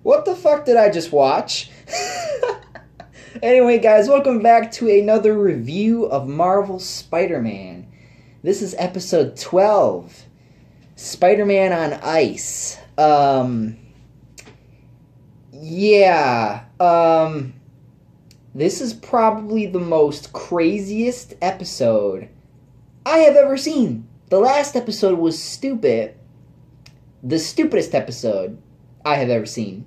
What the fuck did I just watch? Anyway, guys, welcome back to another review of Marvel's Spider-Man. This is episode 12, Spider-Man on Ice. This is probably the most craziest episode I have ever seen. The last episode was stupid. The stupidest episode I have ever seen.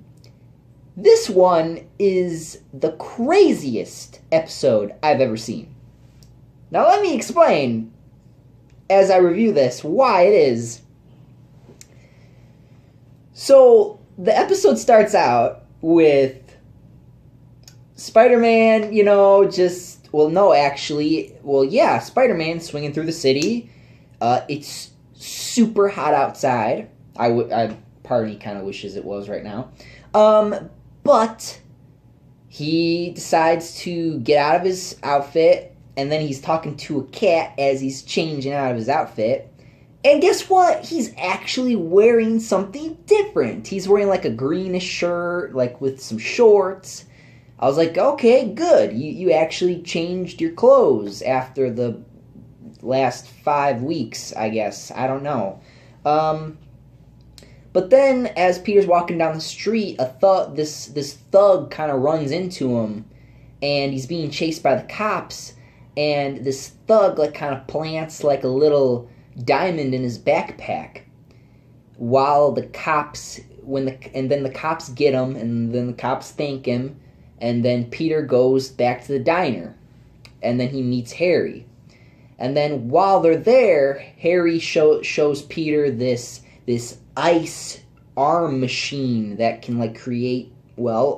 This one is the craziest episode I've ever seen. Now let me explain, as I review this, why it is. So, the episode starts out with Spider-Man, Spider-Man swinging through the city. It's super hot outside. Part of me kind of wishes it was right now. But he decides to get out of his outfit, and then he's talking to a cat as he's changing out of his outfit. And guess what? He's actually wearing something different. He's wearing like a greenish shirt, like with some shorts. I was like, okay, good. You actually changed your clothes after the last 5 weeks, I guess. I don't know. But then, as Peter's walking down the street, this thug kind of runs into him, and he's being chased by the cops, and this thug kind of plants like a little diamond in his backpack, while the cops then the cops get him, and then the cops thank him, and then Peter goes back to the diner, and then he meets Harry, and then while they're there, Harry shows Peter this ice arm machine that can create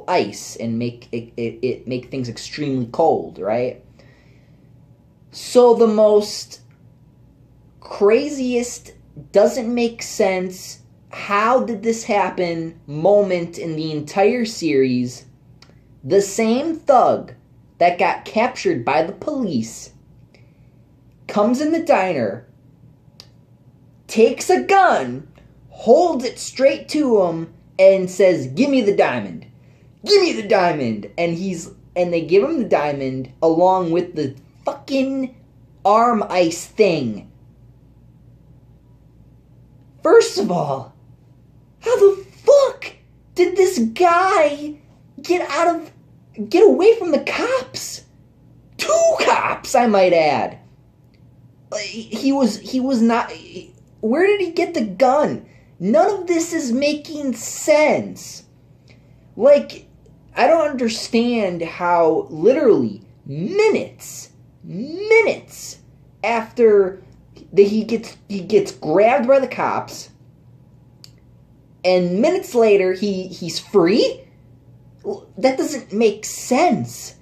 ice and make it make things extremely cold, right? So the most craziest, doesn't make sense, how did this happen moment in the entire series, the same thug that got captured by the police comes in the diner, takes a gun, holds it straight to him, and says, "Give me the diamond. Give me the diamond." And they give him the diamond along with the fucking arm ice thing. First of all, how the fuck did this guy get away from the cops? 2 cops, I might add. He was not. Where did he get the gun? None of this is making sense. I don't understand how literally minutes after he gets grabbed by the cops, and minutes later he's free? That doesn't make sense.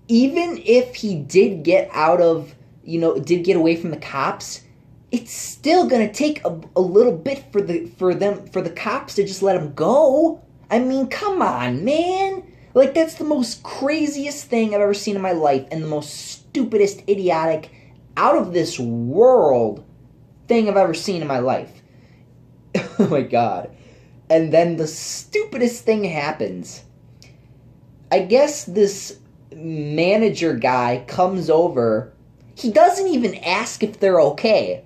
Even if he did get did get away from the cops, it's still gonna take a little bit for the cops to just let him go. I mean, come on, man. That's the most craziest thing I've ever seen in my life, and the most stupidest, idiotic, out of this world thing I've ever seen in my life. Oh my god. And then the stupidest thing happens. I guess this manager guy comes over. He doesn't even ask if they're okay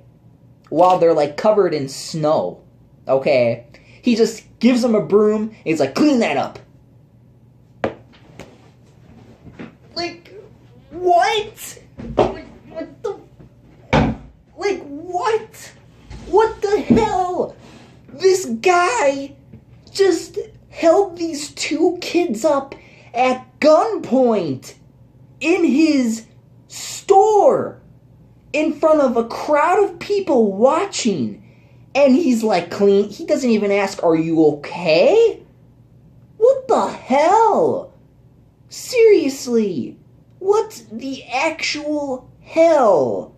while they're covered in snow. Okay? He just gives them a broom and he's like, "Clean that up." What? What the? What? What the hell? This guy just held these 2 kids up at gunpoint in his store in front of a crowd of people watching, and he's clean. He doesn't even ask, "Are you okay?" What the hell? Seriously, what the actual hell?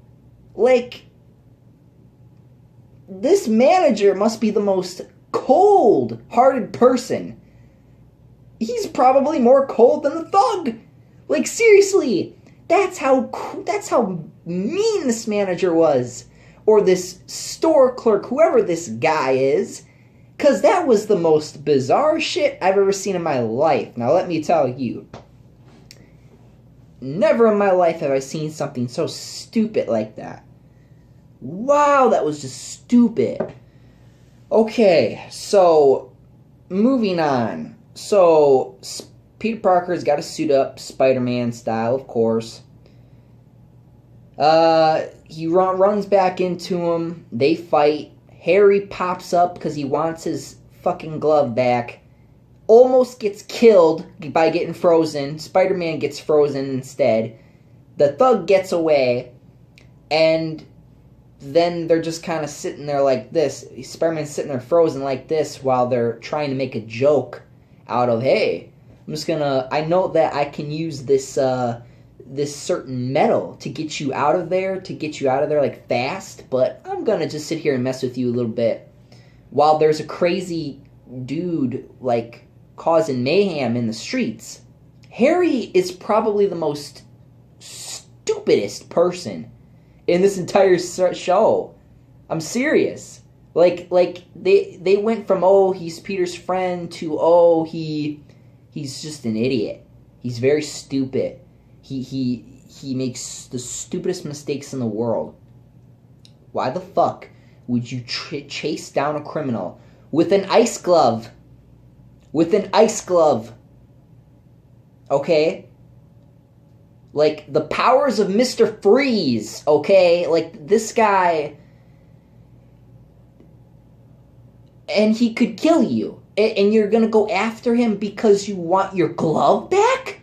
This manager must be the most cold-hearted person. He's probably more cold than the thug. Seriously, that's how mean this manager was, or this store clerk, whoever this guy is. Because that was the most bizarre shit I've ever seen in my life. Now, let me tell you. Never in my life have I seen something so stupid like that. Wow, that was just stupid. Okay, so, moving on. So, Peter Parker's got to suit up, Spider-Man style, of course. He runs back into him. They fight. Harry pops up because he wants his fucking glove back. Almost gets killed by getting frozen. Spider-Man gets frozen instead. The thug gets away. And then they're just kind of sitting there like this. Spider-Man's sitting there frozen like this while they're trying to make a joke out of, hey, I'm just gonna... I know that I can use this, this certain metal to get you out of there, like fast, but I'm gonna just sit here and mess with you a little bit while there's a crazy dude like causing mayhem in the streets. Harry is probably the most stupidest person in this entire show. I'm serious. Like they went from, oh, he's Peter's friend to, oh, he's just an idiot. He's very stupid. He makes the stupidest mistakes in the world. Why the fuck would you chase down a criminal with an ice glove? With an ice glove. Okay? Like, the powers of Mr. Freeze, okay? Like, this guy... And he could kill you. And you're gonna go after him because you want your glove back?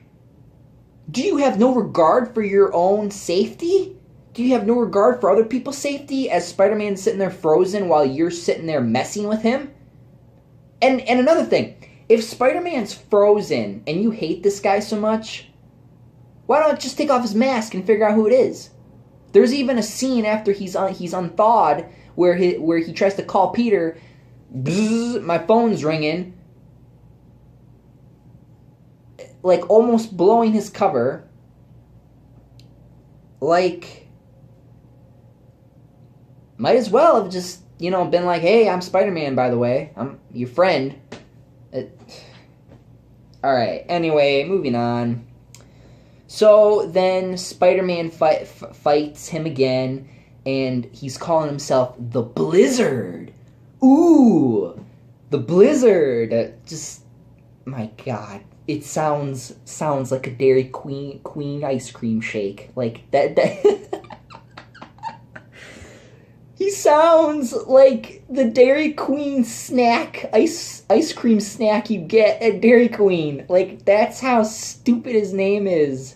Do you have no regard for your own safety? Do you have no regard for other people's safety as Spider-Man's sitting there frozen while you're sitting there messing with him? And another thing, if Spider-Man's frozen and you hate this guy so much, why don't you just take off his mask and figure out who it is? There's even a scene after he's unthawed where he tries to call Peter. Bzz, my phone's ringing. Like, almost blowing his cover. Like, might as well have just, been like, hey, I'm Spider-Man, by the way. I'm your friend. Alright, anyway, moving on. So, then Spider-Man fights him again, and he's calling himself the Blizzard. Ooh! The Blizzard! Just, my god. It sounds like a Dairy Queen ice cream shake. Like, that he sounds like the Dairy Queen snack, ice cream snack you get at Dairy Queen. Like, that's how stupid his name is.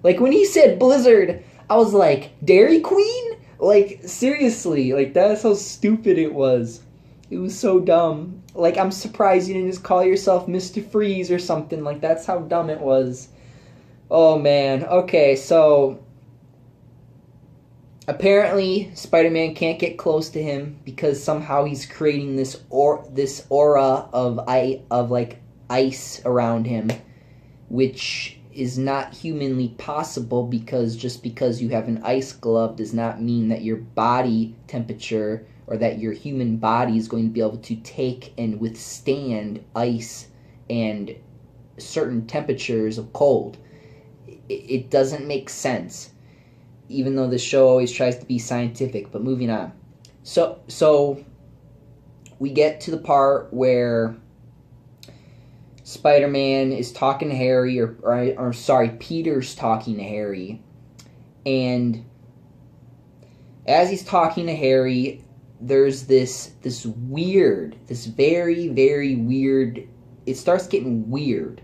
Like, when he said Blizzard, I was like, Dairy Queen? Like, seriously, like, that's how stupid it was. It was so dumb. Like, I'm surprised you didn't just call yourself Mr. Freeze or something. Like, that's how dumb it was. Oh, man. Okay, so... apparently, Spider-Man can't get close to him because somehow he's creating this aura of ice around him, which is not humanly possible because just because you have an ice glove does not mean that your body temperature or that your human body is going to be able to take and withstand ice and certain temperatures of cold. It doesn't make sense, even though the show always tries to be scientific. But moving on. So we get to the part where Spider-Man is talking to Harry, or sorry, Peter's talking to Harry, and as he's talking to Harry, there's this very, very weird, it starts getting weird,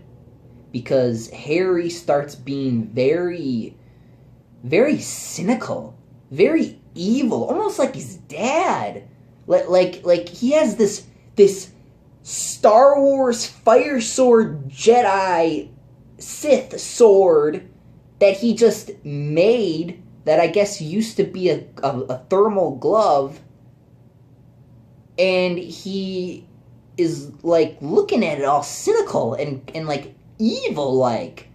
because Harry starts being very, very cynical, very evil, almost like his dad. Like he has this Star Wars Fire Sword Jedi Sith sword that he just made that I guess used to be a thermal glove, and he is like looking at it all cynical and like evil like,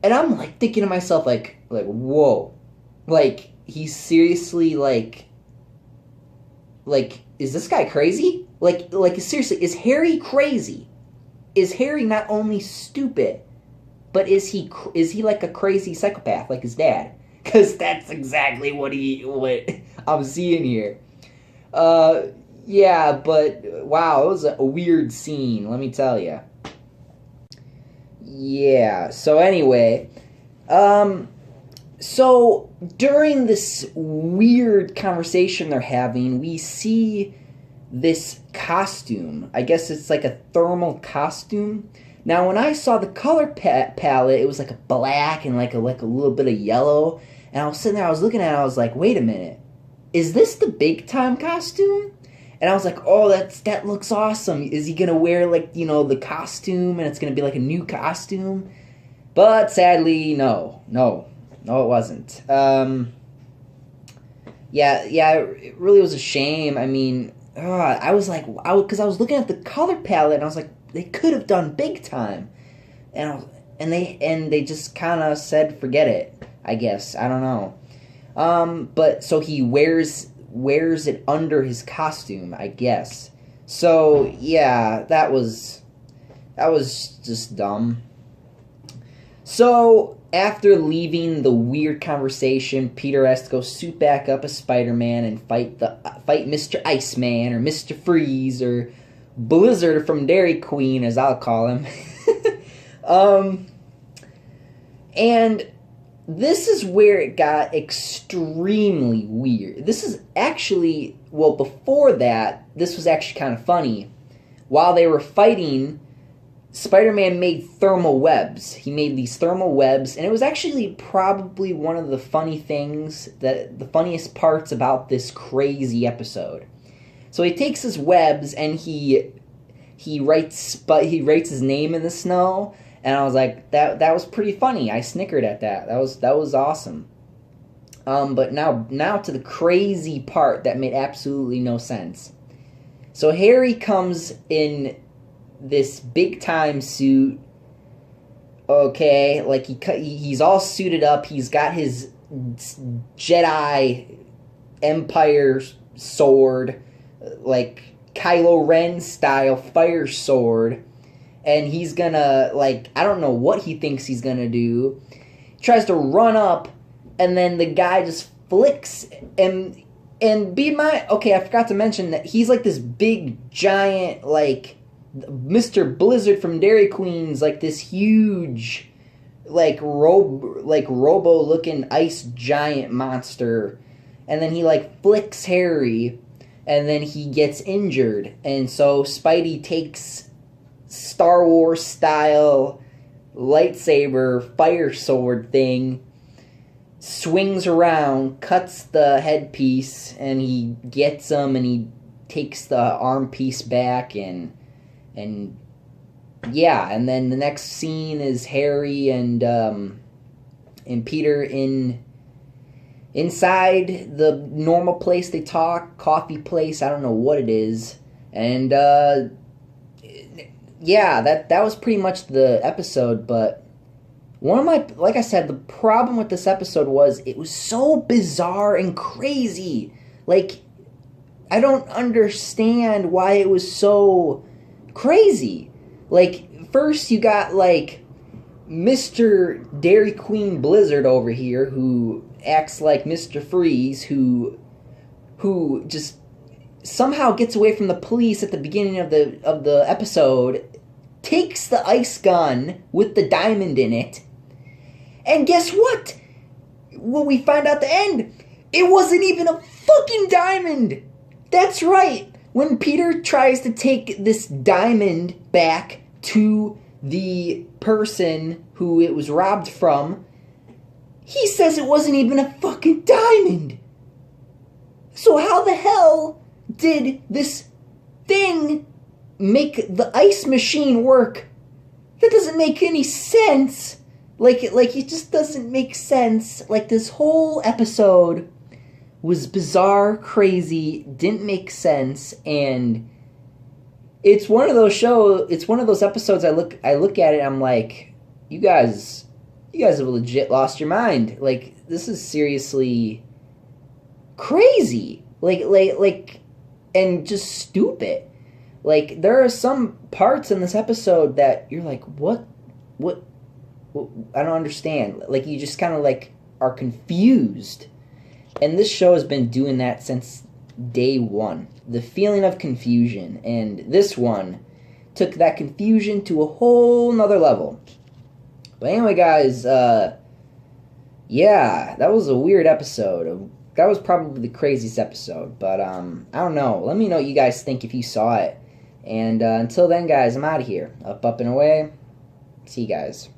and I'm like thinking to myself like whoa, like he's seriously like is this guy crazy? Like seriously, is Harry crazy? Is Harry not only stupid, but is he like a crazy psychopath like his dad? Because that's exactly what I'm seeing here. Yeah, but wow, it was a weird scene, let me tell you. Yeah, so anyway, so during this weird conversation they're having, we see this costume. I guess it's like a thermal costume. Now, when I saw the color palette, it was like a black and like a little bit of yellow. And I was sitting there, I was looking at it, I was like, wait a minute. Is this the big time costume? And I was like, oh, that looks awesome. Is he going to wear, like, you know, the costume and it's going to be like a new costume? But sadly, no, it wasn't. Yeah, it really was a shame. I mean, I was like, because I was looking at the color palette and I was like, they could have done big time. And they just kind of said, forget it, I guess. I don't know. But so he wears it under his costume, I guess. So yeah, that was just dumb. So after leaving the weird conversation, Peter has to go suit back up as Spider-Man and fight Mr. Iceman or Mr. Freeze or Blizzard from Dairy Queen, as I'll call him. And this is where it got extremely weird. This is actually, well, before that, this was actually kind of funny. While they were fighting, Spider-Man made thermal webs. He made these thermal webs, and it was actually probably one of the the funniest parts about this crazy episode. So he takes his webs and he writes his name in the snow. And I was like, that was pretty funny. I snickered at that. That was awesome. But now to the crazy part that made absolutely no sense. So Harry comes in this big time suit. Okay, like he's all suited up. He's got his Jedi Empire sword, like Kylo Ren style fire sword. And he's gonna, like, I don't know what he thinks he's gonna do. He tries to run up, and then the guy just flicks, okay, I forgot to mention that he's like this big, giant, like, Mr. Blizzard from Dairy Queen's, like, this huge, like, robo-looking ice giant monster. And then he, like, flicks Harry, and then he gets injured. And so Spidey takes Star Wars style lightsaber fire sword thing, swings around, cuts the headpiece, and he gets him, and he takes the arm piece back, and yeah, and then the next scene is Harry and Peter inside the normal place they talk, coffee place, I don't know what it is, and yeah, that was pretty much the episode, but like I said, the problem with this episode was it was so bizarre and crazy. Like, I don't understand why it was so crazy. Like, first you got, like, Mr. Dairy Queen Blizzard over here who acts like Mr. Freeze, who just somehow gets away from the police at the beginning of the episode, takes the ice gun with the diamond in it, and guess what? When we find out the end, it wasn't even a fucking diamond! That's right! When Peter tries to take this diamond back to the person who it was robbed from, he says it wasn't even a fucking diamond! So how the hell did this thing make the ice machine work? That doesn't make any sense. Like it just doesn't make sense. Like, this whole episode was bizarre, crazy, didn't make sense, and it's one of those episodes I look at it and I'm like, you guys have legit lost your mind. Like, this is seriously crazy. Like and just stupid. Like, there are some parts in this episode that you're like, what, I don't understand. Like, you just kind of, like, are confused. And this show has been doing that since day one. The feeling of confusion. And this one took that confusion to a whole nother level. But anyway, guys, yeah, that was a weird episode. That was probably the craziest episode. But, I don't know. Let me know what you guys think if you saw it. And until then, guys, I'm out of here. Up, and away. See you guys.